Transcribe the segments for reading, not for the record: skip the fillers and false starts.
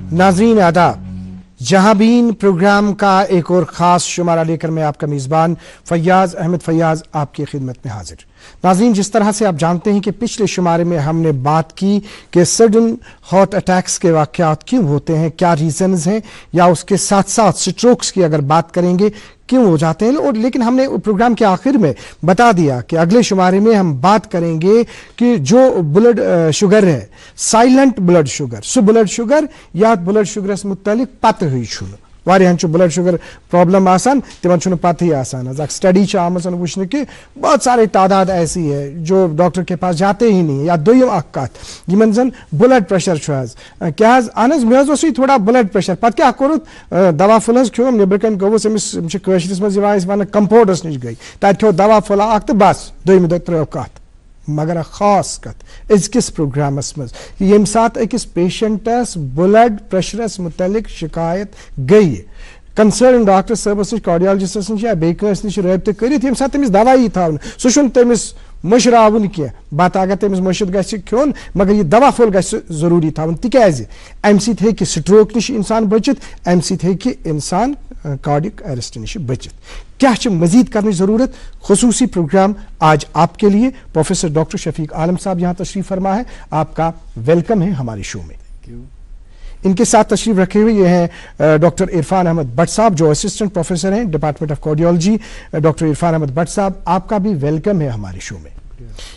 नाज़रीन आदाब, जहांबीन प्रोग्राम का एक और ख़ास शुमारा लेकर मैं आपका मेज़बान फैयाज़ अहमद फैयाज़ आपकी खिदमत में हाजिर। नाज़रीन, जिस तरह से आप जानते हैं कि पिछले शुमारे में हमने बात की कि सडन हार्ट अटैक्स के वाक़यात क्यों होते हैं, क्या रीज़न्स हैं, या उसके साथ साथ स्ट्रोक्स की अगर बात करेंगे क्यों हो जाते हैं। और लेकिन हमने प्रोग्राम के आखिर में बता दिया कि अगले शुमारे में हम बात करेंगे कि जो ब्लड शुगर है, silent blood sugar, so blood sugar या ब्लड शुगरस मुतलिक पत हुई छुन वारियान ब्लड शुगर प्रॉब्लम आसान तिमन छुन पत ही आसान। अक स्टडी आमन वुचन कि बहुत सारे तादाद ऐसी है जो डॉक्टर के पास जाते ही नहीं। या दोयम अख कत यमन जन ब्लड प्रेशर क्या अहन मे थोड़ा ब्लड प्रेशर पत क्या कोरुत दवा फुल खो नबरकन गोस अमिस वन कंपाउंडर्स नश गई तत खो दवा फुल अख तो बस दोयम दो त्रो कत। मगर खास कत अजकिस प्रोग्रामस मज यम सात अकिस पेशेंटस ब्लड प्रेशरस मुतलिक शिकायत गई कंसर्न डॉक्टर साहबस नश कार्डियोलॉजिस्टस नश या बेकस नश रब्त करित यम सात तमिस दवाई थावन सह छुन तमिस मशरावन कह बत अगर तमिस मशिद गछ खोन मगर यह दवा फुल गछ जरूरी थावन तिकाज अमि सत हेकि स्ट्रोक नश इंसान बचित, अमि सत हेकि इंसान कार्डियक अरेस्ट नश बचित। क्या मजीद करने की जरूरत? खुसूसी प्रोग्राम आज आपके लिए प्रोफेसर डॉक्टर शफीक आलम साहब यहाँ तशरीफ फरमा है, आपका वेलकम है हमारे शो में। इनके साथ तशरीफ रखे हुए ये हैं डॉक्टर इरफान अहमद भट्ट साहब जो असिस्टेंट प्रोफेसर हैं department of cardiology. Doctor Irfan Ahmad Bhat साहब, आपका भी वेलकम है हमारे शो में।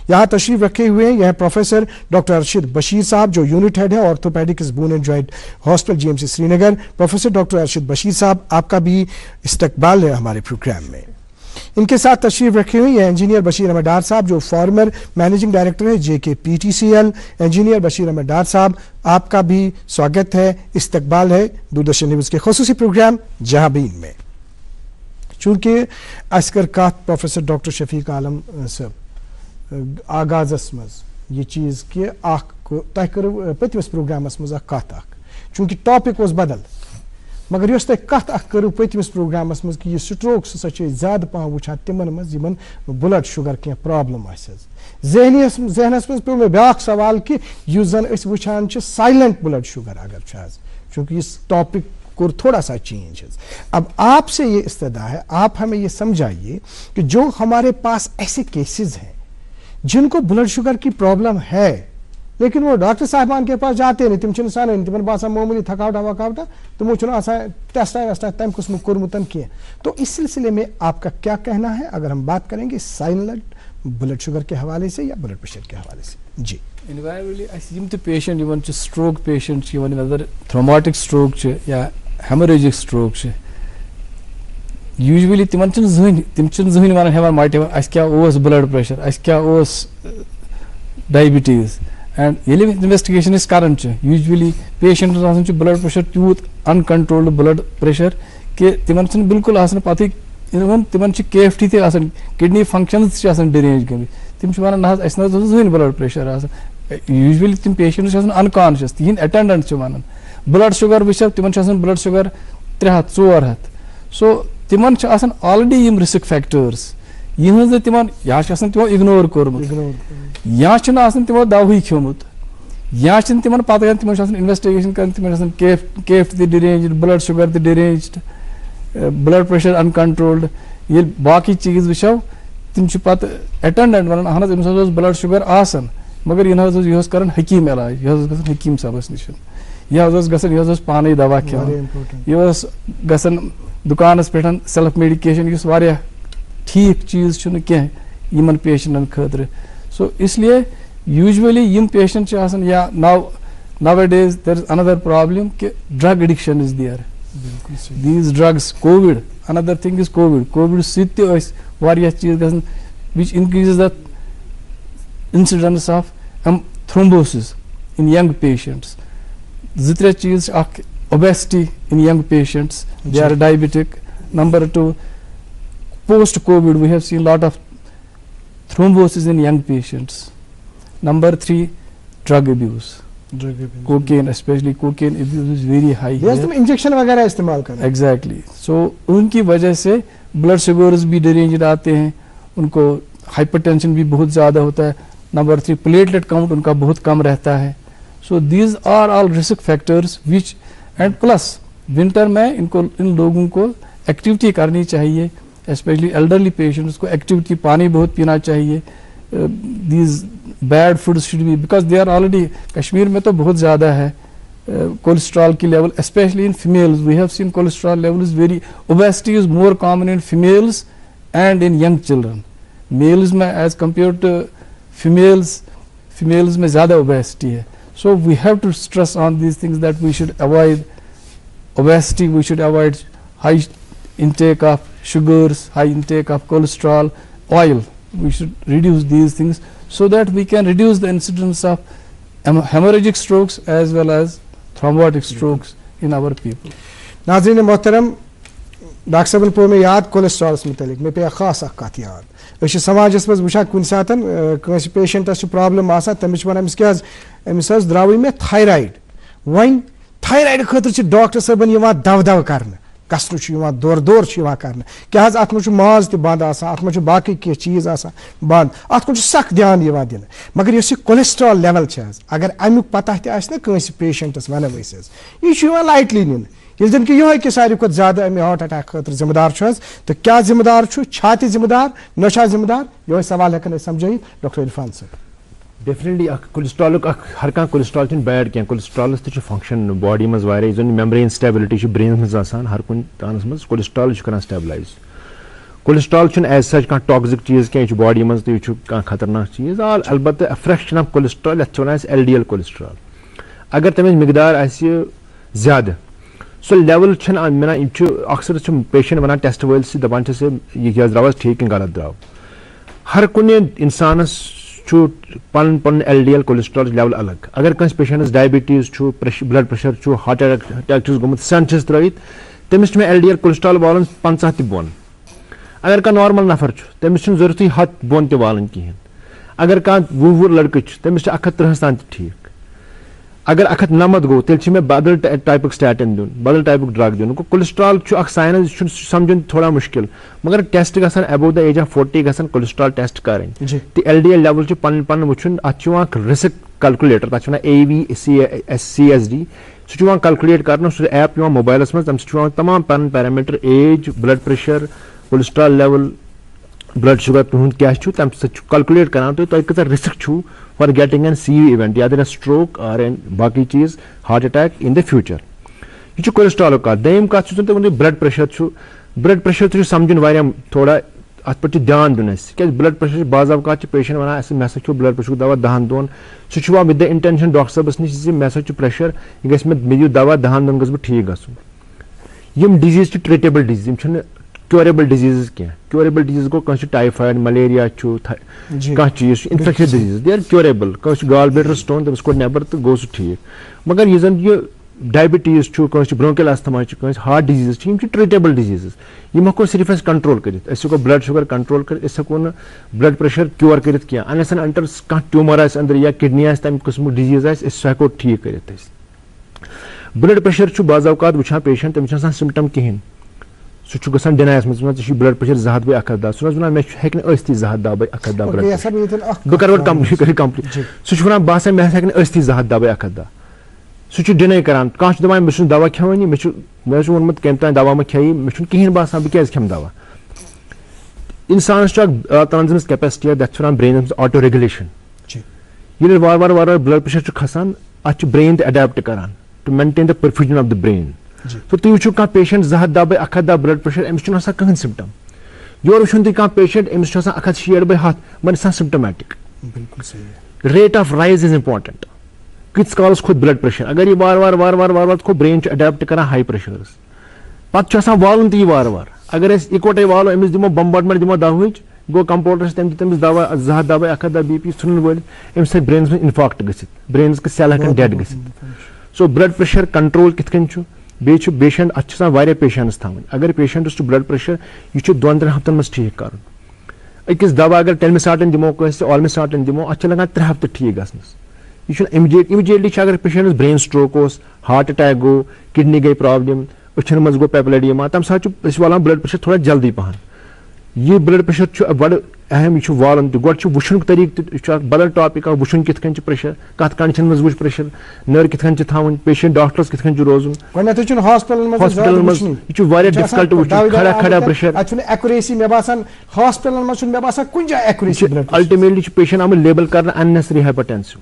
यहाँ तशरीफ रखे हुए हैं यह प्रोफेसर डॉक्टर अरशद बशीर साहब जो यूनिट हेड है orthopaedics bone and joint hospital GMC Srinagar. Professor doctor Arshad Bashir साहब, आपका भी इस्तकबाल है हमारे प्रोग्राम में। इनके साथ तशरीफ रखे हुए हैं इंजीनियर बशीर अहमद डार साहब जो फॉर्मर मैनेजिंग डायरेक्टर है JKPTCL। इंजीनियर बशीर अहमद डार साहब, आपका भी स्वागत है, इस्तकबाल है दूरदर्शन न्यूज़ के खुसूसी प्रोग्राम जहांबीन में। चूंकि अस्कर कात प्रोफेसर डॉक्टर शफीक आलम साहब आगाजस मज यह चीज़ कि तह करो पतमस प्रोग्रामस मज कत चूंकि टॉपिक was बदल मगर यस तह कत करो पतमस प्रोग्रामस मज कि यह स्ट्रोक सह ज्यादा पह वुचान तिमन मज यमन ब्लड शुगर कह प्रॉब्लम जहनस मज पे मे ब्याख सवाल कि युस जन अस वुचान साइलेंट ब्लड शुगर अगर चूंकि इस टॉपिक को थोड़ा सा चेंज है। अब आपसे ये इस्तदा है, आप हमें ये समझाइए कि जो हमारे पास ऐसे केसेस हैं जिनको ब्लड शुगर की प्रॉब्लम है लेकिन वो डॉक्टर साहबान के पास जाते नहीं, तिम सान तिमन बासान मामूली थकावटा वकावटा तुमो टेस्ट वेस्ट तम किस्म कोरमुतन किए। तो इस सिलसिले में आपका क्या कहना है अगर हम बात करेंगे साइलेंट ब्लड शुगर के हवाले से या ब्लड प्रेशर के हवाले से? जी इनवायरली पेशेंट स्ट्रोक पेशेंट थ्रोमाटिक स्ट्रोक या हेमोरेजिक स्ट्रोक यूजुअली तिम जहन वन मटिव अस क्या ब्लड प्रेशर अस क्या डायबिटीज एंड ये इन्वेस्टिगेशन करान यूजुअली पेशेंट ब्लड प्रेशर तूत अनकंट्रोल्ड ब्लड प्रेशर कि तिमन बिल्कुल पत तिमन KFT किडनी फंक्शंस डिरेंज गई तिम वन जहन ब्लड प्रेशर यूजुअली तिम पेशेंट्स अनकॉन्शियस तिहद अटेंडेंट वन ब्लड शुगर वो तिमन ब्लड शुगर 300-400 सो तिमन ऑलरेडी यम रिस्क फैक्टर्स यह तिमन या तिमो इग्नोर कोर्मुत या तिमो दवाई खोमुत या तिमन पत तिमन इन्वेस्टिगेशन कर तिमन KFT derange blood sugar derange blood pressure uncontrolled ये बाकी चीज वो तिम पत अटेंडेंट वन अहन अमिस ब्लड शुगर आसन मगर यह कर हकीम इलाज यह हकीम साहबस नश यह पानी दवा खेवान यह गसन दुकानस पे सेल्फ मेडिकेशन इस वारिया ठीक चीज कह पेशेंटन खतर। सो इसलिए यूजुअली यम पेशेंट या now days there is another problem कि drug addiction is there these drugs Covid another thing is Covid सत्य चीज गसन which increases the incidence of thrombosis in young patients ज-3 चीज obesity in young patients, they are diabetic. Number 2, post COVID we have seen a lot of thrombosis in young patients. Number 3, drug abuse, cocaine, especially cocaine abuse is very high here. तुम injection वगैरह इस्तेमाल कर exactly. So उनकी वजह से blood sugars भी deranged आते हैं, उनको hypertension भी बहुत ज़्यादा होता है। Number 3, platelet count उनका बहुत कम रहता है। So these are all risk factors which and plus winter में इन लोगों को एक्टिविटी करनी चाहिए, स्पेशली एल्डरली पेशेंट्स को एक्टिविटी, पानी बहुत पीना चाहिए. These bad foods should be, because they are already, Kashmir में तो बहुत ज़्यादा है कोलेस्ट्रॉल की level, specially in females. We have seen cholesterol level is very, obesity is more common in females and in young children. Males में as compare to females में ज़्यादा obesity है. So we have to stress on these things that we should avoid obesity, we should avoid high intake of sugars, high intake of cholesterol, oil. We should reduce these things so that we can reduce the incidence of hemorrhagic strokes as well as thrombotic strokes in our people. नाज़रीन मोहतरम, doctor साहब पो में याद कोलेस्ट्रॉलस मुतलिक मे पे खास कत याद. समाजस मज वुचान कुन सात कंस पेशेंटस प्रॉब्लम आसान, तमिस वन अमिस द्राव मे थायराइड. वन थायराइड खतर डॉक्टर साहबन दव दव कर गसन दौर दौर कर क्या अत मे माज त बंद अत मे बाकी कह चीज बंद, अत मे सख ध्यान दिन. मगर इस कोलेस्ट्रॉल लेवल अगर अमुक पता तस पेशेंटस वन यह लाइटली निन, जन कि यह सारे खुद ज्यादा अमे हार्ट अटैक खतर जिम्मेदार तो क्या जिम्मेदार छा जिम्मेदार न जिम्मेदार, यह सवाल हेकन समझाइए doctor Irfan sir. Definitely cholesterol हर कह कोलेस्ट्रॉल बैड क्या, कोलेस्ट्रॉल फंक्शन बॉडी मज मेम्ब्रेन स्टेबिलिटी ब्रेन मज हर कुन तानस मज कोलेस्ट्रॉल कर स्टेबलाइज. कोलेस्ट्रॉल एज सच कह टॉक्सिक चीज क्या बॉडी मज तो कह खतरनाक चीज अलबत्त फ्रैक्शन ऑफ कोलेस्ट्रॉल वन LDL कोलेस्ट्रॉल. अगर तमें मिकदार ज्यादा सो लेवल अक्सर पेशेंट वन टेस्ट वल दपान यह द्राव ठीक कि गलत द्राव. हर कुन इंसानस पन पन LDL कोलेस्ट्रॉल लेवल अलग. अगर कंस पेशेंटस diabetes blood pressure heart attack गुत सन त्रित तमिस LDL कोलेस्ट्रॉल वालन 50 त बोन. अगर कह नॉर्मल नफर तमिस जरूरत 100 बोन त वालन कहें. अगर कह 20 लड़के तमिस 130 तान ठीक. अगर 190 गो तेल में बदल टाइप स्टैटिन दिन, बदल टाइप ड्रग दिन. कोलेस्ट्रॉल साइंस समझन थोड़ा मुश्किल, मगर टेस्ट गसन अबव द एज ऑफ 40 गसन कोलेस्ट्रॉल टेस्ट करें. तो LDL लेवल पन पन वुचन अत रिस्क कैलकुलेटर तक AVCSD सह कैलकुलेट कर ऐप मोबाइलस मज तम तमाम पन parameter age, blood pressure, cholesterol level, blood sugar तुंद क्या तम कैलकुलेट करान तो कत risk for getting an CV event या स्ट्रोक और बाकी चीज heart attack in the future. यह कोलेस्ट्रॉल कत. दम कत ब्लड प्रेशर समझन वारिया थोड़ा अत पे ध्यान दिन क्या ब्लड प्रेशर बाज़ावत पेशेंट वन मे ब्लड प्रेशर दवा 10 दोन सह विद द इंटेंशन डॉक्टर साहबस नश मे प्रेशर यह मे दियो दवा 10 दोन गस ठीक गम disease treatable disease curable disease क्या. क्योरेबल डिजीज गो कह टाइफाइड, मलेरिया कह चीज infectious disease they are curable. कह गाल ब्लैडर स्टोन तमिस कोड़ नबर तो गो ठीक. मगर यह जन यह डायबिटीज कह ब्रोंकियल अस्थमा कह हार्ट डिजीज यह ट्रीटेबल डिजीज. यह हको सिर्फ कंट्रोल कर ब्लड शुगर कंट्रोल कर हको ब्लड प्रेशर क्योर कर अनलेस एंड अंटिल कह ट्यूमर अंदर या किडनी तम किस्म डिजीज सह हको ठीक कर. ब्लड प्रेशर बाज़ावत वुचान पेशेंट तमिस सिम्टम कहें सह गसान डिनायस मज ब्लड प्रेशर 2 हथ 1 हथ सह वन मे हे 2 हथ 1 हथ बह कर कम्प्लीट. सह वन बह मे हे 2 हथ 1 हथ सह डिनाई करान. कह दपान मे दवा खेवानी मे वोनमुत कम तान दवा मे खेई मे कहें बसान बह क्या खेम दवा. इंसानस तंज capacity that brain autoregulation. ये वार वार वार ब्लड प्रेशर खसान अत ब्रेन अडेप्ट करान to maintain the perfusion of the brain. तो तुम वो कह पेशेंट 2 हथ 1 हथ ब्लड प्रेशर अमिस कहें सिम्टम. योर वो तुम कह पेशेंट अमिस 160 by 100 मन symptomatic. Rate of rise is important. किस कालस खुद ब्लड प्रेशर अगर ये वार वार वार वार वार वार खो ब्रेन अडेप्ट कर हाई प्रेशर पे वालन तो वार वार. अगर इकोटे वालो अमिस दिमो बम्बार्डमेंट दिमो दवा गो कंपाउंडर तमिस दवा 2 हथ 1 हथ BP वन वल अमि ब्रेन में इन्फाक्ट गि ब्रेन सेल हेकन डेड गि. सो ब्लड प्रेशर कंट्रोल कितन पेशेंट अत पेशेंट्स थवन. अगर पेशेंट्स ब्लड प्रेशर यह 2-3 हफ्तन मज ठीक कर. अकिस दवा अगर टेलमिसाटिन दिमो ऑलमिसाटिन दिमो अत लगान 3 हफ्ते ठीक गसनस. यह इमीडिएटली अगर patients brain stroke heart attack गो, किडनी गई प्रॉब्लम, अछन मज गो पेप्लेडियमा तम सात वालान ब्लड प्रेशर थोड़ा जल्दी पहन. یہ بلڈ پریشر بڑا اہم یہ والن تہ گۄڈٕ چھُ وٕچھنُک طریقہٕ تہِ چھُ اکھ بدل ٹاپک اکھ وٕچھُن کِتھ کٔنۍ چھُ پریشر کتھ کنڈِشن منٛز وٕچھ پریشر نٔر کِتھ کٔنۍ چھِ تھاوٕنۍ پیشنٹ ڈاکٹرس کِتھ کٔنۍ چھُ روزُن ہاسپٹلن منٛز یہِ چھُ واریاہ ڈِفکلٹ وٕچھُن کھڑا کھڑا پریشر ایکوریسی مےٚ باسان ہاسپٹلن منٛز چھُنہٕ مےٚ باسان کُنہِ جایہِ ایکوریسی الٹیمیٹلی چھُ پیشنٹ آمُت لیبل کرنہٕ اننیسری ہایپرٹینسو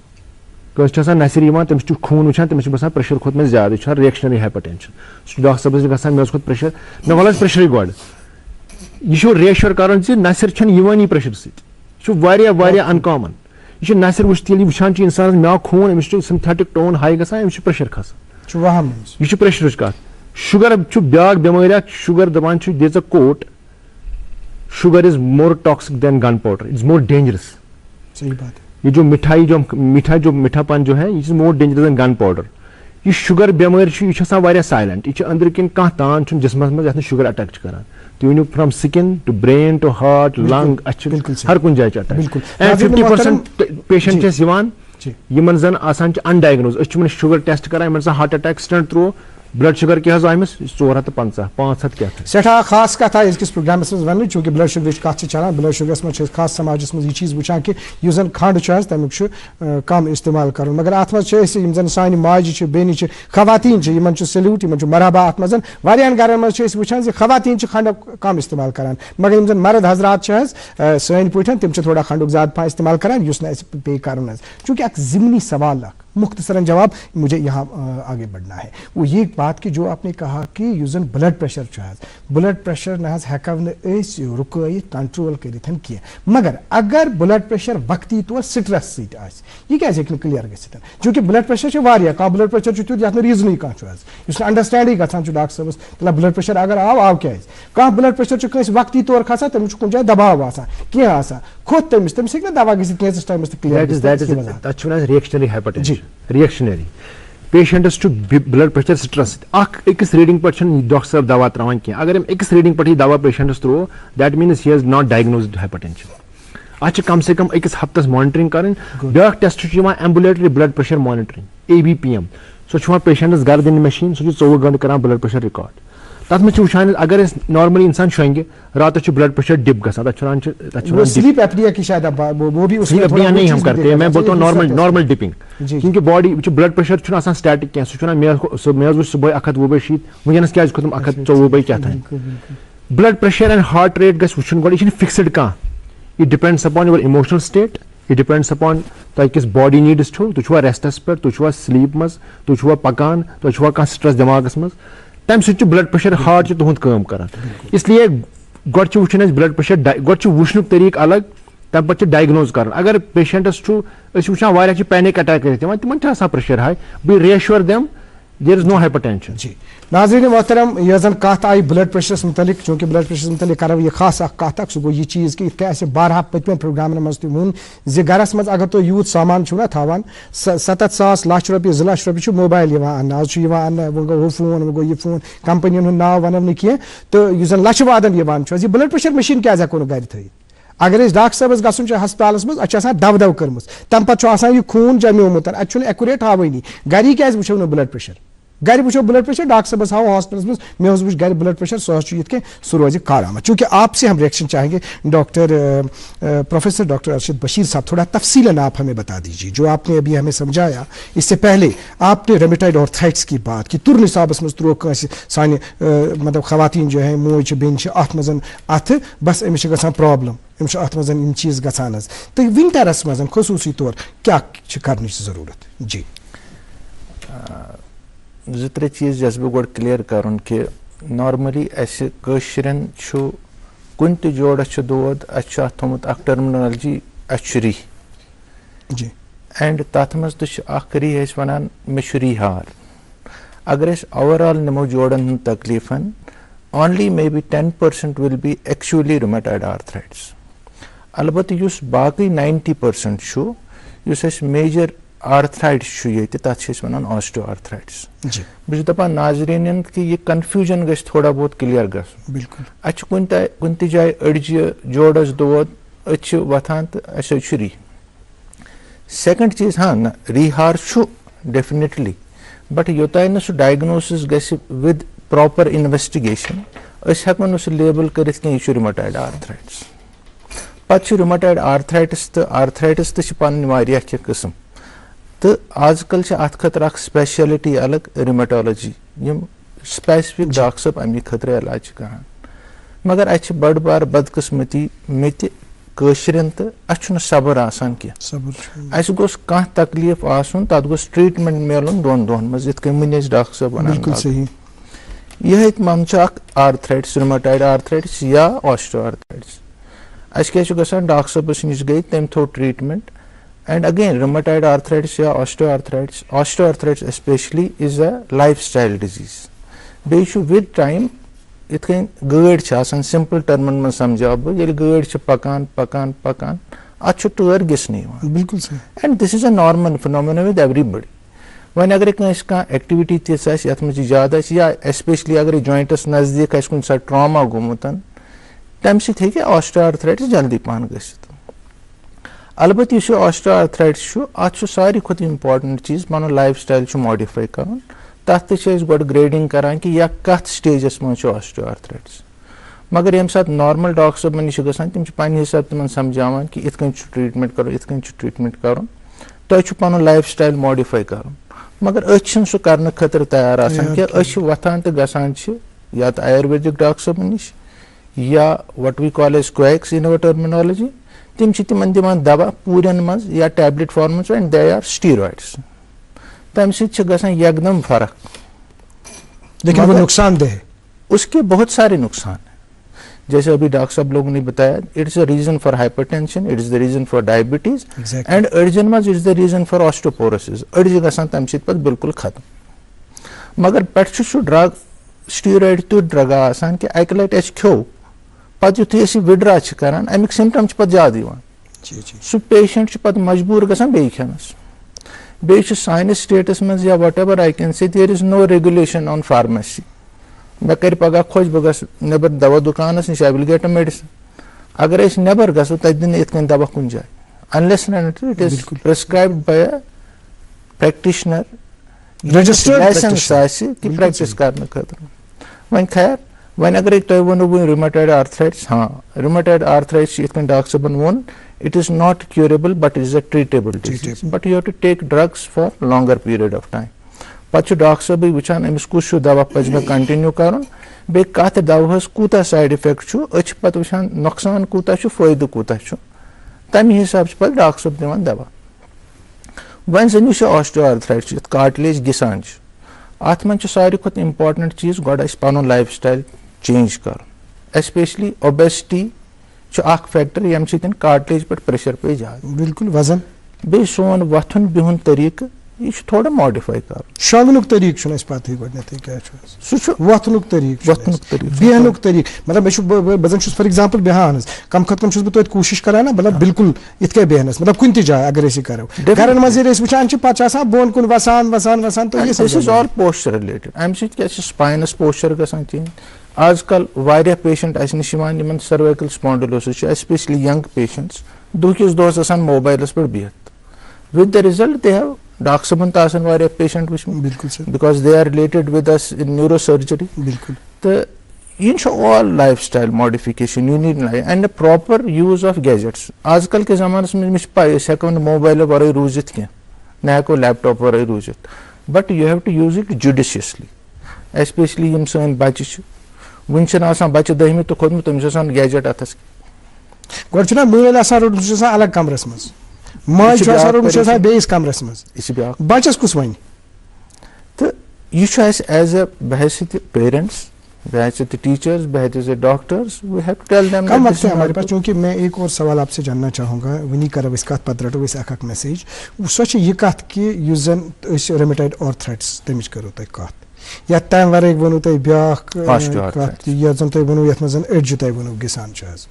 کٲنٛسہِ چھُ آسان نصر یِوان تٔمِس چھُ خوٗن وٕچھان تٔمِس چھُ باسان پریشر کھوٚت مےٚ زیادٕ یہِ چھُ آسان ریکشنری ہایپرٹینشن سُہ چھُ ڈاکٹر صٲبس گژھان مےٚ اوس کھوٚت پریشر مےٚ وَل حظ پریشرٕے گۄڈٕ یہ چھُ ریشور کران زِ نصر چھنہٕ یِوانی پریشر سۭتۍ یہ چھُ واریاہ واریاہ انکامن یہ چھُ نصر وٕچھِتھ ییٚلہِ وٕچھان چھُ انسانس مےٚ آو خوٗن أمِس چھُ سِمتھیٹک ٹون ہاے گژھان أمِس چھُ پریشر کھسان یہ چھُ پریشرٕچ کتھ شُگر چھُ بیاکھ بٮ۪مٲرۍ اکھ شُگر دپان چھُ دِژ اَ کوٹ sugar is more toxic than gun powder it is more dangerous یہ جو مٹھائی جو میٹھا پن جو ہے یہ is more dangerous than gun powder یہ شُگر بٮ۪مٲرۍ چھِ یہِ چھِ آسان واریاہ سایلنٹ یہ چھِ أنٛدرٕ کِنۍ کانٛہہ تان چھُنہٕ جسمس منٛز یتھ نہٕ شُگر اٹیک چھُ کران تُہۍ ؤنِو فرام سکن ٹو برین ٹو ہارٹ لنگ اَسہِ چھُ ہر کُنہِ جایہِ چھُ اٹیک اینڈ 50% پیشنٹ چھِ اَسہِ یِوان یِمن زن آسان چھِ انڈایگنوز أسۍ چھِ یِمن شُگر ٹیسٹ کران یِمن زن ہارٹ اٹیک سٹنٹ تروو بلڈ شُگر کیٛاہ حظ آو أمِس 450 500 کیٛاہ سٮ۪ٹھاہ خاص کتھ آیہِ أزکِس پروگرامس منٛز وننہٕ چوٗنٛکہِ بلڈ شُگرٕچ کتھ چھِ چلان بلڈ شُگرس منٛز چھِ أسۍ خاص سماجس منٛز یہِ چیٖز وٕچھان کہِ یُس زن کھنٛڈ چھُ حظ تمیُک چھُ کم استعمال کرُن مگر اتھ منٛز چھِ أسۍ یِم زن سانہِ ماجہِ چھِ بیٚنہِ چھِ خواتیٖن چھِ یِمن چھُ سلیوٗٹ یِمن چھُ مرحبا اتھ منٛز واریاہن گرن منٛز چھِ أسۍ وٕچھان زِ خواتیٖن چھِ کھنٛڈُک کم استعمال کران مگر یِم زن مرد حضرات چھِ حظ سٲنۍ پٲٹھۍ تِم چھِ تھوڑا کھنٛڈُک زیادٕ پہن استعمال کران یُس نہٕ اَسہِ پیٚیہِ کرُن حظ چوٗنٛکہِ اکھ ضمنی سوال اکھ مختصراً جواب مجھے یہاں آگے بڑھنا ہے وہ یہ بات کہ جو آپ نے کہا کہ یُس زن بلڈ پریشر چھُ حظ بلڈ پریشر نہ حظ ہیٚکو نہٕ أسۍ رُکٲیِتھ کنٹرول کٔرِتھ کینٛہہ مگر اگر بلڈ پریشر وقتی طور سٹرس سۭتۍ آسہِ یہِ کیازِ ہیٚکہِ نہٕ کلیر گٔژھِتھ چوٗنٛکہِ بلڈ پریشر چھُ واریاہ کانٛہہ بلڈ پریشر چھُ تیُتھ یتھ نہٕ ریٖزنٕے کانٛہہ چھُ حظ یُس نہٕ انڈرسٹینڈٕے گژھان چھُ ڈاکٹر صٲبس تلہ بلڈ پریشر اگر آو کیازِ کانٛہہ بلڈ پریشر چھُ کٲنٛسہِ وقتی طور کھسان تٔمِس چھُ کُنہِ جایہِ دباو آسان کینٛہہ آسان کھوٚت تٔمِس ہیٚکہِ نہٕ دوا گٔژھِتھ کینٛژس ٹایمس تہٕ کلیر ریکشنری ہایپرٹینشن ریکشنری پیشنٹس چھُ بلڈ پریشر سٹرس اکھ أکِس ریڈنگ پٮ۪ٹھ چھُنہٕ ڈاکٹر صٲب دوا تراوان کینٛہہ اگر أمۍ أکِس ریڈنگ پٮ۪ٹھ یہِ دوا پیشنٹس تروو that means he has not diagnosed hypertension اتھ چھِ کم سے کم أکِس ہفتس مانٹرنگ کرٕنۍ بیاکھ ٹیسٹ چھُ یِوان ایمبولیٹری بلڈ پریشر مانٹرنگ ABPM سۄ چھِ یِوان پیشنٹس گرٕ دِنہٕ مشیٖن سُہ چھُ 24 گنٹہٕ کران بلڈ پریشر رِکاڈ تتھ منٛز چھِ وٕچھان اگر أسۍ نارملی انسان شۄنٛگہِ راتس چھُ بلڈ پریشر ڈِپ گژھان تتھ چھُ سلیپ ایپنیا کی شاید نہیں ہم کرتے ہیں میں بولتا ہوں نارمل ڈپنگ کیونکہ باڈی بلڈ پریشر چھُنہٕ آسان سٹیٹک کینٛہہ سُہ چھُ ونان مےٚ حظ وٕچھ صُبحٲے 120/100 وٕنکیٚنس کیازِ کھوٚتُم 124 کیٛاہ تانۍ blood pressure and heart rate گژھِ وٕچھُن گۄڈٕ یہِ چھُنہٕ فکسڈ کانٛہہ یہِ depends upon your emotional state یہِ ڈِپینڈس اپان تۄہہِ کِس باڈی نیٖڈٕس چھُو تُہۍ چھُوا ریسٹس پٮ۪ٹھ تُہۍ چھُوا سلیپ منٛز تُہۍ چھُوا پکان تۄہہِ چھُوا کانٛہہ سٹرس دٮ۪ماغس منٛز تمہِ سۭتۍ چھُ بلڈ پریشر ہارٹ چھُ تُہُنٛد کٲم کران اسلیے گۄڈٕ چھُ وٕچھُن اَسہِ بلڈ پریشر گۄڈٕ چھُ وٕچھنُک طریقہٕ الگ تمہِ پتہٕ چھُ ڈایگنوز کرُن اگر پیشنٹس چھُ أسۍ چھِ وٕچھان واریاہ چھِ پینِک اٹیک کٔرِتھ یِوان تِمن چھُ آسان پریشر ہاے بہٕ ریشور دِم دیر از نو ہایپرٹینشن جی ناظرین محترم یہ زن کت آئی بلڈ پریشرس متعلق چونکہ بلڈ پریشرس متعلق کرو یہ خاص اخ کت اخ سہ گو یہ چیز کہ اتھ اسہ بارہا پتمن پروگرامن مز تہ زِ گرس مز اگر تُہۍ یوٗت سامان چھُو نا تھاوان 7,000 لچھ رۄپیہِ 2 لچھ رۄپیہِ چھُ موبایل یِوان اننہٕ آز چھُ یِوان اننہٕ وۄنۍ گوٚو ہُہ فون وۄنۍ گوٚو یہِ فون کمپنین ہُنٛد ناو ونو نہٕ کینٛہہ تہٕ یُس زن لچھِ وادن یِوان چھُ حظ یہِ بلڈ پریشر مشیٖن کیازِ ہٮ۪کو نہٕ گرِ تھٲیِتھ اگر أسۍ ڈاکٹر صٲبس گژھُن چھُ ہسپتالس منٛز اَسہِ چھُ آسان دو کٔرمٕژ تمہِ پتہٕ چھُ آسان یہِ خوٗن جمیومُت اَتہِ چھُنہٕ ایکوریٹ ہاوٲنی گری کیازِ وٕچھو نہٕ بلڈ پریشر گھر وچو بلڈ پریشر ڈاکٹر صاحب ہاؤ ہاسپٹلس میں مے وچ گھر بلڈ پریشر سہ یہ سہ روز کارآمد چونکہ آپ سے ہم ریئیکشن چاہیں گے doctor professor doctor Arshad Bashir صاحب تھوڑا تفصیلاً آپ ہمیں بتا دیجیے جو آپ نے ابھی ہمیں سمجھایا اس سے پہلے آپ نے ریمیٹائڈ آرتھرائٹس کی بات کی تر نصابس مز ترو سانہ مطلب خواتین جو ہیں موج بین ات مز ات بس امس گژھان پرابلم امس ات مز یم چیز گژھان حظ تو ونٹرس مز خصوصی طور کیا کرنچ ضرورت جی 2-3 چیز جس بہ گۄڈٕ کلیئر کرُن کہ نارملی اسہِ کٲشرٮ۪ن چھُ کُنہِ تہِ جوڑس چھُ دود اسہِ چھُ اتھ تھوٚمُت اکھ ٹرمنالجی اسہِ چھُ ری جی اینڈ تتھ منٛز تہِ چھُ اکھ ری أسۍ ونان مےٚ چھُ ری ہار اگر أسۍ اوور آل نِمو جوڑن ہُنٛد تکلیفن only may be 10% will be actually rheumatoid arthritis البتہ یُس باقٕے 90% چھُ یُس اسہِ میجر آرتھرائٹس چھُ ییٚتہِ تتھ چھِ أسۍ ونان آسٹو آرتھرائٹس بہٕ چھُس دپان ناظریٖنن کہِ یہِ کنفیوٗجن گژھِ تھوڑا بہت کلیر گژھُن بالکل اسہِ چھُ کُنہِ تہِ جایہِ أڈجہِ جوڑس دود أسۍ چھِ وۄتھان تہٕ اسہِ حظ چھُ ری سیکنڈ چیٖز ہاں نہ ری ہار چھُ ڈیفنِٹلی بٹ یوٚتانۍ نہٕ سُہ ڈایگنوسس گژھِ وِد پراپر انویسٹِگیشن أسۍ ہٮ۪کو نہٕ سُہ لیبل کٔرِتھ کینٛہہ یہِ چھُ رِموٹایڈ آرتھرایٹس. پتہٕ چھُ رِموٹایڈ آرتھرایٹس تہٕ آرتھرایٹس تہِ چھِ پنٕنۍ واریاہ کینٛہہ قٕسم تہٕ آز کل چھِ اتھ خٲطرٕ اکھ سپیشلٹی الگ ریمٹالوجی یِم سپیسفک ڈاکٹر صٲب امہِ خٲطرٕ علاج چھِ کران. مگر اتہِ چھِ بٔڑ بار بدقٕسمتی مےٚ تہِ کٲشرٮ۪ن تہٕ اسہِ چھُنہٕ صبر آسان کینٛہہ. اسہِ گوٚژھ کانٛہہ تکلیٖف آسُن تتھ گوٚژھ ٹریٖٹمنٹ میلُن 2 دۄہن منٛز یِتھ کٔنۍ وٕنۍ ٲسۍ ڈاکٹر صٲب ونان. یِہے مان چھُ اکھ آرتھرایٹس رِموٹایڈ آرتھرایٹس یا آسٹو آرتھرایٹس. اسہِ کیٛاہ چھُ گژھان ڈاکٹر صٲبس نِش گٔے تٔمۍ تھوٚو treatment. And again rheumatoid arthritis یا osteoarthritis especially is a lifestyle disease. بیٚیہِ چھُ with time یِتھ کٔنۍ گٲڑۍ چھِ آسان سمپل ٹرمن منٛز سمجھاو بہٕ ییٚلہِ گٲڑۍ چھِ پکان پکان پکان اتھ چھُ ٹٲر گِسنہٕ یِوان. بالکل and this is a normal phenomena with every body. وۄنۍ اگرے کٲنٛسہِ کانٛہہ ایکٹِوِٹی تِژھ آسہِ یتھ منٛز یہِ زیادٕ آسہِ یا ایسپیشلی اگرے جوینٹس نزدیٖک آسہِ کُنہِ ساتہٕ ٹراما گوٚمُت تمہِ سۭتۍ ہیٚکہِ osteoarthritis جلدی پہن گٔژھِتھ. البتہ یُس یہِ osteoarthritis چھُ اتھ چھُ ساروی کھۄتہٕ امپارٹنٹ چیٖز پنُن لایف سٹایل چھُ ماڈِفاے کرُن. تتھ تہِ چھِ أسۍ گۄڈٕ گریڈنگ کران کہِ یا کتھ سٹیجس منٛز چھُ osteoarthritis. مگر ییٚمہِ ساتہٕ نارمل ڈاکٹر صٲبن نِش چھِ گژھان تِم چھِ پننہِ حساب تِمن سمجھاوان کہِ یِتھ کٔنۍ چھُ ٹریٖٹمنٹ کرُن یِتھ کٔنۍ چھُ ٹریٖٹمنٹ کرُن تۄہہِ چھُ پنُن لایف سٹایل ماڈِفاے کرُن. مگر أسۍ چھِنہٕ سُہ کرنہٕ خٲطرٕ تیار آسان کینٛہہ. أسۍ چھِ وۄتھان تہٕ گژھان چھِ یا تہٕ آیُرویدِک ڈاکٹر صٲبن نِش یا what we call as quacks in our terminology. تِم چھِ تِمن دِوان دوا پوٗرٮ۪ن منٛز یا ٹیبلِٹ فارم منٛز اینڈ دے آر سٹیٖرایڈٕس. تمہِ سۭتۍ چھِ گژھان یکدم فرق. لیکن وہ نقصان دہ ہے. اس کے بہت سارے نقصان ہیں جیسے ابھی ڈاکٹر صاحب لوگوں نے بتایا. It is a reason for hypertension, it is the reason for diabetes and أڈجن منٛز it is the reason for osteoporosis. أڈجہِ گژھان تمہِ سۭتۍ پتہٕ بالکل ختم. مگر پٮ۪ٹھٕ چھُ سُہ ڈرگ سٹیٖرایڈ تیُتھ ڈرگا آسان کہِ اکہِ لٹہِ اَسہِ کھیوٚو پتہٕ یُتھُے أسۍ یہِ وِڈرا چھِ کران امیُک سِمٹم چھِ پتہٕ زیادٕ یِوان. سُہ پیشنٹ چھُ پتہٕ مجبوٗر گژھان بیٚیہِ کھٮ۪نس. بیٚیہِ چھُ سانہِ سٹیٹس منٛز یا what ever I can say there is know regulation on pharmacy. مےٚ کرِ پگہہ خۄش بہٕ گژھٕ نیبر دوا دُکانس نِش آی ول گیٹ اے میڈِسن. اگر أسۍ نیبر گژھو تتہِ دِنہٕ یِتھ کٔنۍ دوا کُنہِ جایہِ unless and until it is prescribed by a practitioner licence آسہِ کہِ پریکٹِس کرنہٕ خٲطرٕ. وۄنۍ خیر وۄنۍ اگرے تۄہہِ ووٚنوٕ وۄنۍ rheumatoid arthritis. ہاں rheumatoid arthritis چھِ یِتھ کٔنۍ ڈاکٹر صٲبن ووٚن it is not curable but it is a treatable disease. But you have to take drugs for longer period of time. پتہٕ چھُ ڈاکٹر صٲبٕے وٕچھان أمِس کُس ہیوٗ دوا پزِ مےٚ کنٹِنیوٗ کرُن بیٚیہِ کتھ دواہس کوٗتاہ سایڈ اِفیکٹ چھُ. أسۍ چھِ پتہٕ وٕچھان نۄقصان کوٗتاہ چھُ فٲیدٕ کوٗتاہ چھُ تمہِ حساب چھُ پتہٕ ڈاکٹر صٲب دِوان دوا. وۄنۍ زن یُس یہِ osteoarthritis چھُ یتھ کارٹلیج گِسان چھُ اتھ منٛز چھُ ساروی کھۄتہٕ امپارٹنٹ چیٖز گۄڈٕ اسہِ پنُن لایف سٹایل چینج کرُن. ایسپیشلی اوبیسٹی چھُ اکھ فیکٹر ییٚمہِ سۭتۍ کارٹلیج پٮ۪ٹھ پریشر پیٚیہِ زیادٕ. بالکل وزن بیٚیہِ سون وۄتھُن بِہُن طریٖقہٕ یہِ چھُ تھوڑا ماڈِفاے کرُن. شۄنٛگنُک طریٖقہٕ چھُنہٕ اَسہِ پتہٕے گۄڈٕنیتھٕے کیٛاہ چھُ سُہ چھُ وۄتھنُک طریٖقہٕ وۄتھنُک طریٖقہٕ بیہنُک طریٖقہٕ. مطلب مےٚ چھُ بہٕ زن چھُس فار ایگزامپل بیہان حظ کم کھۄتہٕ کم چھُس بہٕ توتہِ کوٗشِش کران نا مطلب بالکل یِتھ کٔنۍ بیہنس مطلب کُنہِ تہِ جایہِ اگر أسۍ یہِ کرو. گرن منٛز ییٚلہِ أسۍ وٕچھان چھِ پتہٕ چھِ آسان بۄن کُن وسان وسان وسان تہٕ دِس از آل پوسچر رِلیٹڈ. امہِ سۭتۍ کیٛاہ چھِ سپاینس پوسچر گژھان چینج. آز کل واریاہ پیشنٹ اسہِ نِش یِوان یِمن سٔروایکل سپونڈلوسس چھُ ایسپیشلی ینگ پیشنٹس دۄہکِس دۄہس آسان موبایلس پٮ۪ٹھ بِہِتھ. With the result they have doctor صٲبن تہِ آسان واریاہ پیشنٹ وٕچھمٕتۍ بالکل because they are related with us in neuro surgery. بالکل تہٕ یہِ چھُ all life style modification you need and a proper use of gadgets. آز کل کِس زمانس منٛز مےٚ چھِ پاے أسۍ ہٮ۪کو نہٕ موبایلہٕ ورٲے روٗزِتھ کینٛہہ نہ ہٮ۪کو لیپ ٹاپ ورٲے روٗزِتھ. But you have to use it judiciously. Especially یِم سٲنۍ بچہِ چھِ وُنہِ چھِنہٕ آسان بچہِ 10مہِ تہِ کھوٚتمُت تٔمِس چھُ آسان گیجٹ اتھس. گۄڈٕ چھُنہ مٲلۍ آسان روٚٹمُت سُہ چھُ آسان الگ کمرس منٛز ماجہِ چھُ آسان روٚٹمُت سُہ چھُ آسان بیٚیِس کمرس منٛز. یہِ چھِ بیٛاکھ بچس کُس وَنہِ. تہٕ یہِ چھُ اَسہِ ایز اے بحیثیت پیرنٹس بحیثیت ٹیچرس بحیثیت doctors we have to tell them. کم وقت ہے ہمارے پاس چونکہ میں ایک اور سوال آپ سے جاننا چاہوں گا ونی کرو أسۍ کتھ پتہٕ رٹو أسۍ اکھ میسیج. سۄ چھِ یہِ کتھ کہِ یُس زن أسۍ rheumatoid arthritis تمِچ کرو تۄہہِ کتھ یا تمہِ ورٲے ووٚنوٕ تۄہہِ بیٛاکھ کتھ یتھ زن تۄہہِ ووٚنوٕ یتھ منٛز زن أڈجہِ تۄہہِ ووٚنوٕ گِسان چھُ حظ.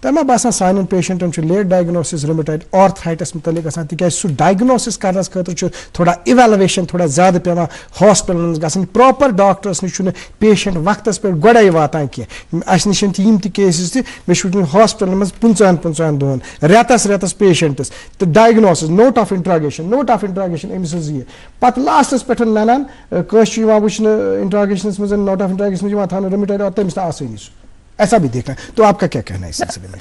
तो मे बासान सान पेशेंटन लेट डायग्नोसिस रूमेटॉइड आर्थराइटिस मुतलिक आसान तिकाज सु डायग्नोसिस करनस खतर थोड़ा इवेलुएशन थोड़ा ज़्यादा पेवान हॉस्पिटल गसन प्रॉपर डॉक्टर्स निश पेशेंट वक्तस पे गोड़े वातान की अस निश यम केसेस मे हॉस्पिटल मज 50 दोहन रेतस पेशेंटस तो डायग्नोसिस नोट ऑफ इंट्रागेशन अमिस ये पत लास्टस पे ननान वुचन इंट्रागेशन मज नोट ऑफ इंट्रागेशन थान रूमेटॉइड और तमिस आसानी ऐसा भी देखना है। तो आपका क्या कहना है इस सिलसिले में?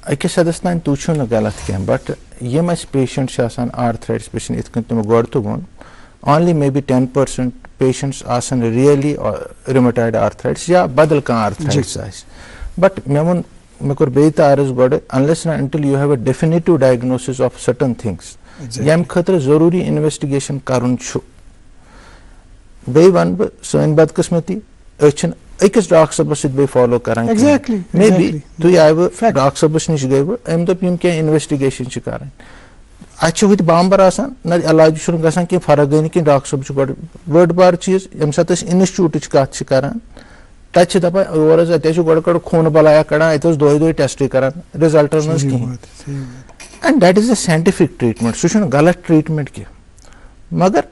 अकिस हदस तान तू छो न गलत कह बट यम पेशेंट आर्थराइटिस पेशेंट इत तुम गोड़ तो वोन ओनली मे बी 10% पेशेंट्स आसन रियली रूमेटॉइड आर्थराइटिस या बदल कह आर्थराइटिस बट मे वो मे कोर बे अर्ज गोड़ unless and until you have a definitive diagnosis of certain things यम खतर जरूरी इन्वेस्टिगेशन करन बे वन बह सन बदकिस्मती अकिस डॉक्टर सबस बे फॉलो करान मे बी तुम आयव डॉक्टर सबस नश गई अम दोप क्या इन्वेस्टिगेशन करान अत बाम्बर आसान न इलाज गसान कि फर्क गई कि डॉक्टर सब गोड़ बड़ बार चीज यम सात इंस्टीट्यूट कत करान तत दपान और गोड़ कड़ खून बलाया कड़ान अत दोह टेस्ट करान रिजल्टन कहीं and that is a scientific treatment सह गलत ट्रीटमेंट की मगर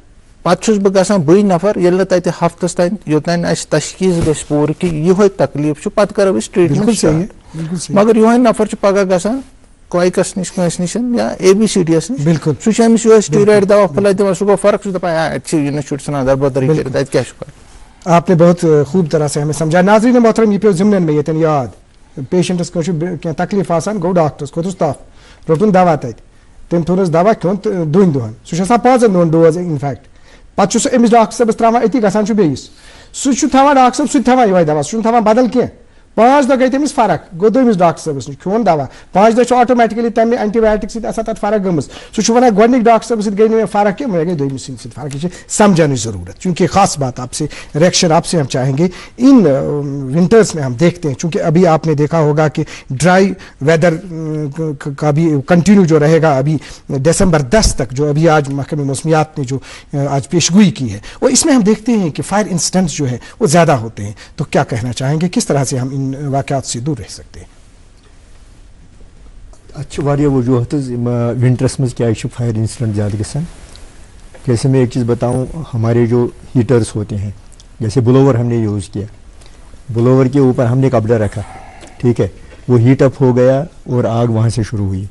पत बह बई नफर ये तत हफ्तस तान योतान तशखीस गई पूर कि ये तकलीफ पत करो ट्रीटमेंट मगर ये नफर पगह गसान कोइकस निश कंस निश या ABCDS निश बिल्कुल सह स्टीरॉइड दवा फला दिवान सह गो फर्क दपान ना दरबदरी कर आपने बहुत खूब तरह से हमें समझा। नाज़रीन मोहतरम ये पे ज़िम्नन में ये याद पेशेंटस क्या तकलीफ आसान गो डॉक्टर्स खोतुस तफ रोटुन दवा तत तम थोनस दवा खोन 2 दोहन सह 5 दोहन डोज इनफैक्ट पत अमिस डॉक्टर सबस त्रावान अति गसान बेस सह थावान डॉक्टर सब सह ये दवा सह थावान बदल कह 5 दह गई तमिस फर्क गो दोमिस डॉक्टर सबस नश खोन दवा 5 दह ऑटोमेटिकली तमें एंटीबायोटिक सत फर्क गई सह वन गोडनिक डॉक्टर सबस गई मे फर्क क्या मे गई दोमिस फर्क ये समझने जरूरत चूँकि खास बात आपसे रिएक्शन आपसे हम चाहेंगे इन विंटर्स में हम देखते हैं चूँकि अभी आपने देखा होगा कि ड्राई वेदर का भी कंटिन्यू जो रहेगा अभी दिसंबर 10 तक जो अभी आज महकमे मौसमियात ने जो आज पेशगोई की है वो इसमें हम देखते हैं कि फायर इंसिडेंट्स जो है वो ज़्यादा होते हैं। तो क्या कहना चाहेंगे किस तरह से हम इन वाक़यात से दूर रह सकते हैं? अच्छी वारिया वजूहत विंटर्स में क्या फायर इंसिडेंट ज़्यादा गसान। जैसे मैं एक चीज़ बताऊं, हमारे जो हीटर्स होते हैं जैसे ब्लोवर हमने यूज़ किया, ब्लोवर के ऊपर हमने कपड़ा रखा, ठीक है, वो हीट अप हो गया और आग वहाँ से शुरू हुई।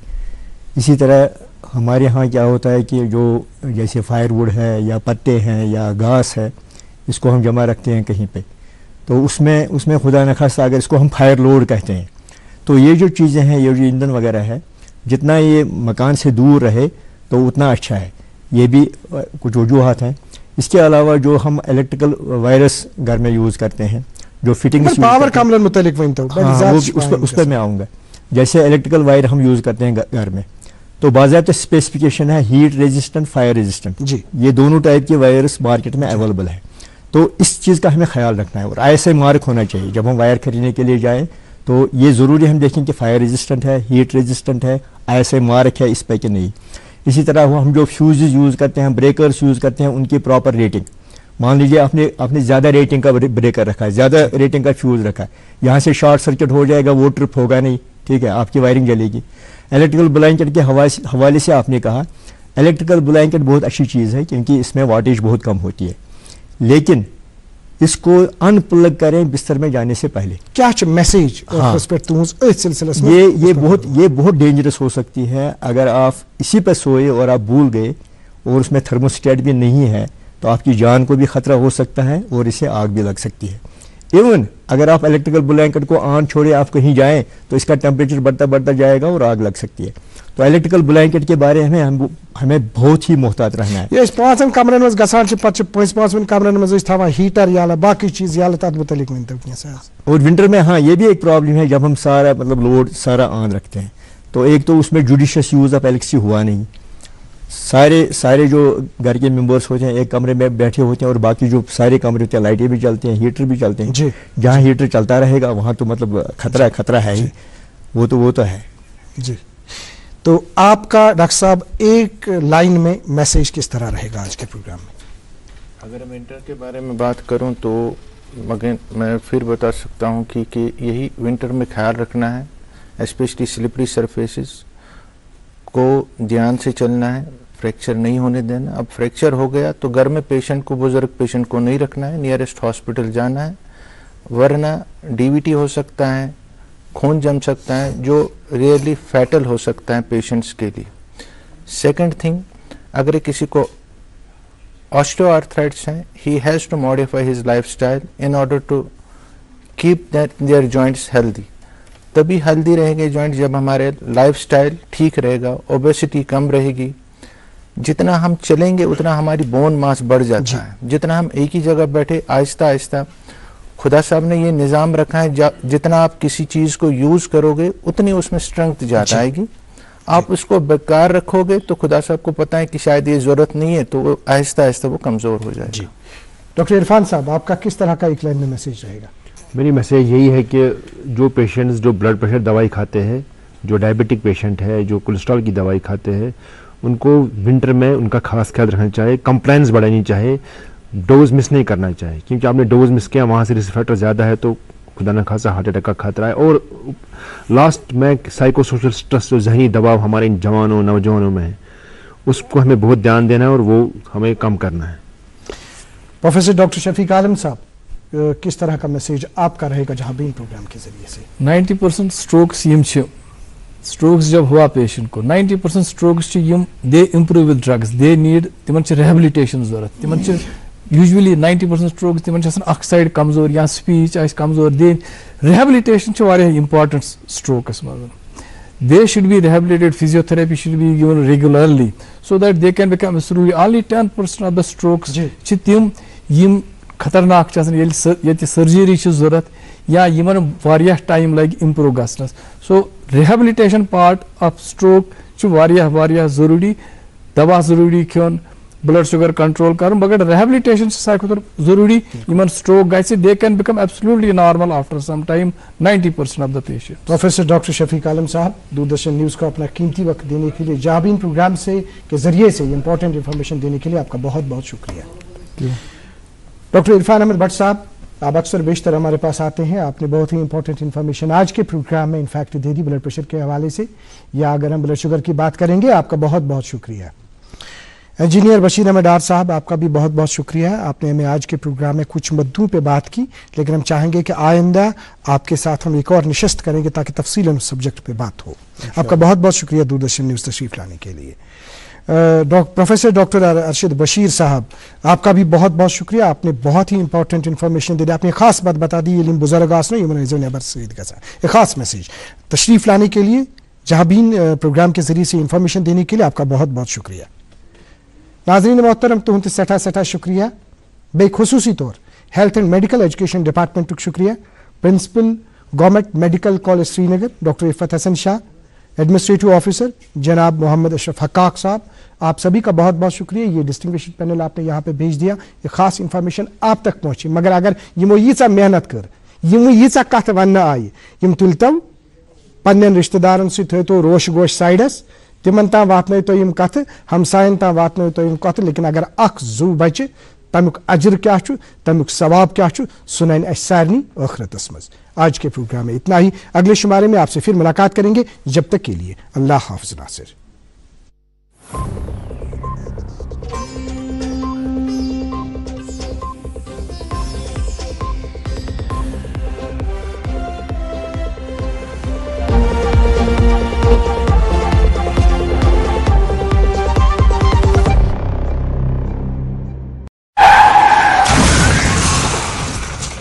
इसी तरह हमारे यहाँ क्या होता है कि जो जैसे फायरवुड है या पत्ते हैं या घास है, इसको हम जमा रखते हैं कहीं पे, तो उसमें खुदा न खास्ता अगर इसको हम फायर लोड कहते हैं, तो ये जो चीज़ें हैं, ये जो ईंधन वगैरह है, जितना ये मकान से दूर रहे तो उतना अच्छा है। ये भी कुछ वजूहात हैं। इसके अलावा जो हम इलेक्ट्रिकल वायरस घर में यूज़ करते हैं, जो फिटिंग पावर कमरन मुतलिक उस पर मैं आऊँगा। जैसे इलेक्ट्रिकल वायर हम यूज़ करते हैं घर में, तो बाज़ाब्ता स्पेसिफिकेशन है हीट रेजिस्टेंट, फायर रेजिस्टेंट जी, ये दोनों टाइप के वायर्स मार्केट में अवेलेबल है। तो इस चीज़ का हमें ख्याल रखना है और ISI मार्क होना चाहिए। जब हम वायर खरीदने के लिए जाएँ तो ये ज़रूरी हम देखें कि फायर रेजिस्टेंट है, हीट रेजिस्टेंट है, ISI मार्क है इस पर कि नहीं। इसी तरह हम जो फ्यूज़ यूज़ करते हैं, ब्रेकर्स यूज़ करते हैं, उनकी प्रॉपर रेटिंग। मान लीजिए आपने ज़्यादा रेटिंग का ब्रेकर रखा है, ज़्यादा रेटिंग का फ्यूज़ रखा है, यहाँ से शॉर्ट सर्किट हो जाएगा, वो ट्रिप होगा नहीं, ठीक है, आपकी वायरिंग जलेगी। इलेक्ट्रिकल ब्लैंकेट के हवाले से आपने कहा, इलेक्ट्रिकल ब्लैंकेट बहुत अच्छी चीज़ है क्योंकि इसमें वाटेज बहुत कम होती है, लेकिन इसको अनप्लग करें बिस्तर में जाने से पहले। क्या मैसेज ये बहुत डेंजरस हो सकती है। अगर आप इसी पर सोए और आप भूल गए और उसमें थर्मोस्टेट भी नहीं है तो आपकी जान को भी खतरा हो सकता है और इससे आग भी लग सकती है। इवन अगर आप इलेक्ट्रिकल ब्लैंकेट को ऑन छोड़े आप कहीं जाएं तो इसका टेम्परेचर बढ़ता जाएगा और आग लग सकती है। तो इलेक्ट्रिकल ब्लैंकेट के बारे में हमें बहुत ही मोहतात रहना है। ये 5 कमरन में गसान 5 कमरन में थवा हीटर या बाकी चीज या तथ मुतलिक और विंटर में हाँ ये भी एक प्रॉब्लम है, जब हम सारा मतलब लोड सारा ऑन रखते हैं तो एक तो उसमें जुडिशियस यूज ऑफ इलेक्ट्रिसिटी हुआ नहीं। सारे जो घर के मेंबर्स होते हैं एक कमरे में बैठे होते हैं और बाकी जो सारे कमरे होते हैं लाइटें भी चलती हैं, हीटर भी चलते हैं। जहाँ हीटर चलता रहेगा वहाँ तो मतलब खतरा है ही, वो तो है जी। तो आपका डॉक्टर साहब एक लाइन में मैसेज किस तरह रहेगा आज के प्रोग्राम में? अगर विंटर के बारे में बात करूं तो मगर मैं फिर बता सकता हूं कि यही विंटर में ख्याल रखना है स्पेशली स्लिपरी सरफेसेस को ध्यान से चलना है, फ्रैक्चर नहीं होने देना। अब फ्रैक्चर हो गया तो घर में पेशेंट को, बुजुर्ग पेशेंट को नहीं रखना है, नियरेस्ट हॉस्पिटल जाना है, वरना डीवीटी हो सकता है, खून जम सकता है, जो रियली फैटल हो सकता है पेशेंट्स के लिए। सेकंड थिंग, अगर किसी को ऑस्टियोआर्थराइटिस है, he has to modify his lifestyle in order to keep their joints healthy. तभी हेल्दी रहेंगे जॉइंट जब हमारे लाइफस्टाइल ठीक रहेगा, ओबेसिटी कम रहेगी। जितना हम चलेंगे उतना हमारी बोन मास बढ़ जाता है। जितना हम एक ही जगह बैठे आहिस्ता आहिस्ता, खुदा साहब ने ये निज़ाम रखा है, जितना आप किसी चीज़ को यूज़ करोगे उतनी उसमें स्ट्रेंथ ज़्यादा आएगी। आप उसको बेकार रखोगे तो खुदा साहब को पता है कि शायद ये ज़रूरत नहीं है, तो वो आहिस्ता आहिस्ता वो कमज़ोर हो जाएगा। डॉक्टर इरफान साहब, आपका किस तरह का एक लाइन में मैसेज रहेगा? मेरी मैसेज यही है कि जो पेशेंट्स जो ब्लड प्रेशर दवाई खाते हैं, जो डायबिटिक पेशेंट है, जो कोलेस्ट्रॉल की दवाई खाते हैं, उनको विंटर में उनका खास ख्याल रखना चाहिए, कंप्लायंस बढ़ानी चाहिए, डोज मिस नहीं करना चाहिए, क्योंकि आपने डोज मिस किया वहाँ से रिस्क फैक्टर ज़्यादा है तो खुदा न खासा हार्ट अटैक का खतरा है। और लास्ट में साइको सोशल स्ट्रेस, जो जहनी दबाव हमारे इन जवानों नौजवानों में है, उसको हमें बहुत ध्यान देना है और वो हमें कम करना है। प्रोफेसर डॉक्टर शफीक आलम साहब, किस तरह का मैसेज आपका रहेगा जहाबीन प्रोग्राम के जरिए से? 90% स्ट्रोक्स यम छ, स्ट्रोक्स जब हुआ पेशेंट को 90% स्ट्रोक्स यम they improve with drugs, they need तिमन छ रिहेबिलिटेशन जरूरत। तिमन छ यूजुअली 90% स्ट्रोक्स तिमन छ अख साइड कमजोर या स्पीच आइस कमजोर, दे रिहेबिलिटेशन छ वारिया इंपॉर्टेंट स्ट्रोक्स मज। They should be rehabilitated, physiotherapy should be given regularly so that they can become slowly. Only 10% of the strokes छ तिम यम खतरनाक चसन ये सर्जरी जरूरत या यमन वारिया टाइम लग इम्प्रूव गसनस। So rehabilitation part of stroke वारिया जरूरी, दवा जरूरी खेन, ब्लड शुगर कंट्रोल कर, मगर रिहेबिलिटेशन जरूरी। यमन स्ट्रोक गए they can become absolutely normal after some time 90% of the patient. Professor doctor Shafiq Alam साहब, दूरदर्शन न्यूज़ को अपना कीमती वक्त देने के लिए, जहाबीन प्रोग्राम से के जरिए से इंपॉर्टेंट इंफॉर्मेशन देने के लिए आपका बहुत बहुत शुक्रिया। डॉक्टर इरफान अहमद भट्ट साहब, आप अक्सर बेशतर हमारे पास आते हैं, आपने बहुत ही इंपॉर्टेंट इन्फॉर्मेशन आज के प्रोग्राम में in fact they the blood pressure के हवाले से, या अगर हम ब्लड शुगर की बात करेंगे, आपका बहुत बहुत शुक्रिया। इंजीनियर बशीर अहमद डार साहब, आपका भी बहुत बहुत शुक्रिया, आपने हमें आज के प्रोग्राम में कुछ मुद्दों पे बात की, लेकिन हम चाहेंगे कि आइंदा आपके साथ हम एक और निशस्त करेंगे ताकि तफसीलन सब्जेक्ट पे बात हो। आपका बहुत बहुत शुक्रिया दूरदर्शन न्यूज़ तशरीफ लाने के लिए। प्रोफेसर डॉक्टर अरशद बशीर साहब, आपका भी बहुत बहुत शुक्रिया, आपने बहुत ही इंपॉर्टेंट इन्फॉर्मेशन दे दी, आपने खास बात बता दी, इल्म बुजुर्ग आसना एक खास मैसेज तशरीफ लाने के लिए, जहाबीन प्रोग्राम के जरिए से इंफॉर्मेशन देने के लिए आपका बहुत बहुत शुक्रिया। नाज़रीन मोहतरम, तुहंद सठा सठा शुक्रिया, बेखुसूसी तौर health and medical education department शुक्रिया, principal government medical college Srinagar doctor Iffat Hassan Shah, administrative officer जनाब मोहम्मद अशरफ हकाक साहब, आप सभी का बहुत बहुत शुक्रिया। ये डिस्टिंग्विश्ड पैनल आपने यहाँ पे भेज दिया, ये खास इंफॉर्मेशन आप तक पहुंची, मगर अगर यमो यीचा मेहनत कर, यमो यीचा कथ वन आई, यम तुलतो पन्न रिश्तेदारन से थो रोश गोश साइडस, तिमन तां वातन तो यम कथ, हमसायन तां वातन तो यम कथ, लेकिन अगर अख जू बचे तमुक अजर क्या छु, तमुक सवाब क्या छु, सुनैन अस सारनी आखिरतस मज। आज के प्रोग्राम में इतना ही, अगले शुमारे में आपसे फिर मुलाकात करेंगे, जब तक के लिए अल्लाह हाफ़िज़ नासिर।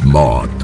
मौत